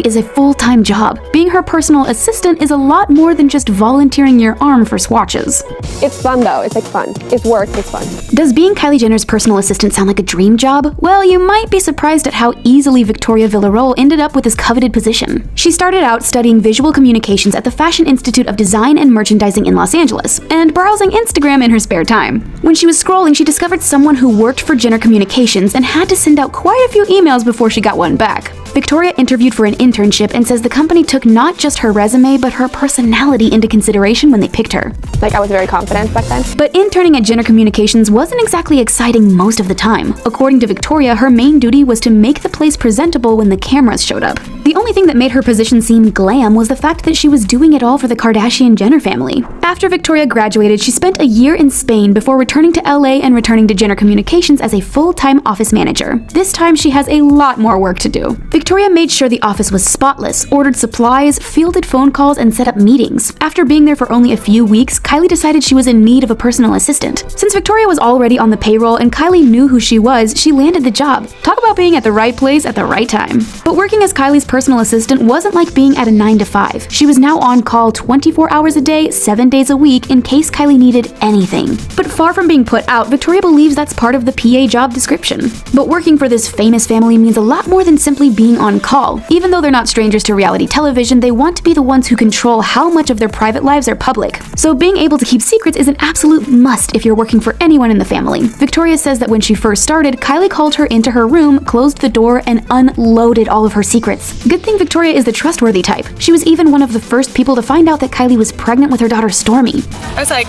is a full-time job. Being her personal assistant is a lot more than just volunteering your arm for swatches. It's fun though, it's like fun. It's work, it's fun. Does being Kylie Jenner's personal assistant sound like a dream job? Well, you might be surprised at how easily Victoria Villarreal ended up with this coveted position. She started out studying visual communications at the Fashion Institute of Design and Merchandising in Los Angeles, and browsing Instagram in her spare time. When she was scrolling, she discovered someone who worked for Jenner Communications and had to send out quite a few emails before she got one back. Victoria interviewed for an internship and says the company took not just her resume, but her personality into consideration when they picked her. Like, I was very confident back then. But interning at Jenner Communications wasn't exactly exciting most of the time. According to Victoria, her main duty was to make the place presentable when the cameras showed up. The only thing that made her position seem glam was the fact that she was doing it all for the Kardashian-Jenner family. After Victoria graduated, she spent a year in Spain before returning to LA and returning to Jenner Communications as a full-time office manager. This time, she has a lot more work to do. Victoria made sure the office was spotless, ordered supplies, fielded phone calls, and set up meetings. After being there for only a few weeks, Kylie decided she was in need of a personal assistant. Since Victoria was already on the payroll and Kylie knew who she was, she landed the job. Talk about being at the right place at the right time. But working as Kylie's personal assistant wasn't like being at a 9-to-5. She was now on call 24 hours a day, 7 days a week in case Kylie needed anything. But far from being put out, Victoria believes that's part of the PA job description. But working for this famous family means a lot more than simply being on call. Even though they're not strangers to reality television, they want to be the ones who control how much of their private lives are public. So being able to keep secrets is an absolute must if you're working for anyone in the family. Victoria says that when she first started, Kylie called her into her room, closed the door, and unloaded all of her secrets. Good thing Victoria is the trustworthy type. She was even one of the first people to find out that Kylie was pregnant with her daughter Stormy. I was like,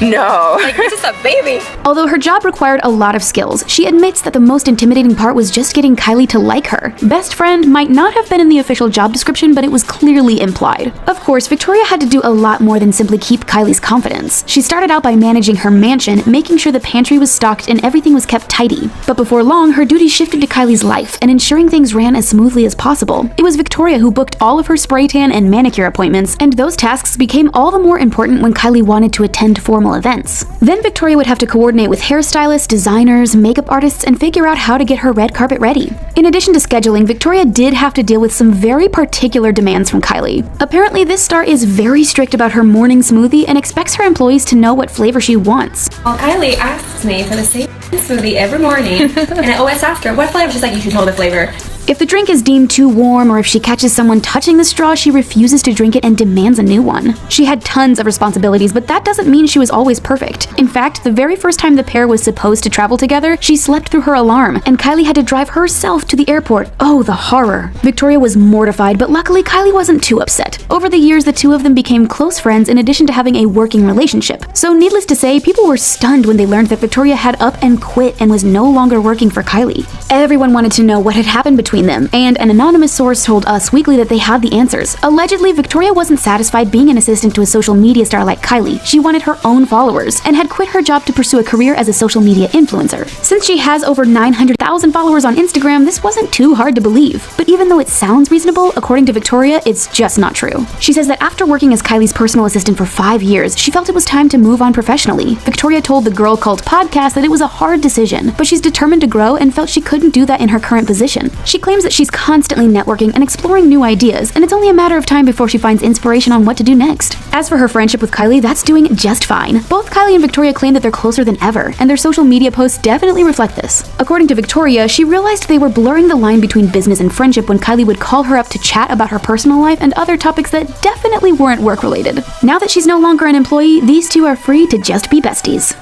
no, like, you're just a baby. Although her job required a lot of skills, she admits that the most intimidating part was just getting Kylie to like her. Best friend might not have been in the official job description, but it was clearly implied. Of course, Victoria had to do a lot more than simply keep Kylie's confidence. She started out by managing her mansion, making sure the pantry was stocked and everything was kept tidy. But before long, her duties shifted to Kylie's life and ensuring things ran as smoothly as possible. It was Victoria who booked all of her spray tan and manicure appointments, and those tasks became all the more important when Kylie wanted to attend formal events. Then Victoria would have to coordinate with hairstylists, designers, makeup artists, and figure out how to get her red carpet ready. In addition to scheduling, Victoria did have to deal with some very particular demands from Kylie. Apparently, this star is very strict about her morning smoothie and expects her employees to know what flavor she wants. Well, Kylie asks me for the same smoothie every morning, and I always ask her, what flavor? She's like, you should know the flavor. If the drink is deemed too warm or if she catches someone touching the straw, she refuses to drink it and demands a new one. She had tons of responsibilities, but that doesn't mean she was always perfect. In fact, the very first time the pair was supposed to travel together, she slept through her alarm, and Kylie had to drive herself to the airport. Oh, the horror. Victoria was mortified, but luckily Kylie wasn't too upset. Over the years, the two of them became close friends in addition to having a working relationship. So needless to say, people were stunned when they learned that Victoria had up and quit and was no longer working for Kylie. Everyone wanted to know what had happened between them, and an anonymous source told Us Weekly that they had the answers. Allegedly, Victoria wasn't satisfied being an assistant to a social media star like Kylie. She wanted her own followers, and had quit her job to pursue a career as a social media influencer. Since she has over 900,000 followers on Instagram, this wasn't too hard to believe. But even though it sounds reasonable, according to Victoria, it's just not true. She says that after working as Kylie's personal assistant for 5 years, she felt it was time to move on professionally. Victoria told the Girl Cult podcast that it was a hard decision, but she's determined to grow and felt she couldn't do that in her current position. She claims that she's constantly networking and exploring new ideas, and it's only a matter of time before she finds inspiration on what to do next. As for her friendship with Kylie, that's doing just fine. Both Kylie and Victoria claim that they're closer than ever, and their social media posts definitely reflect this. According to Victoria, she realized they were blurring the line between business and friendship when Kylie would call her up to chat about her personal life and other topics that definitely weren't work-related. Now that she's no longer an employee, these two are free to just be besties.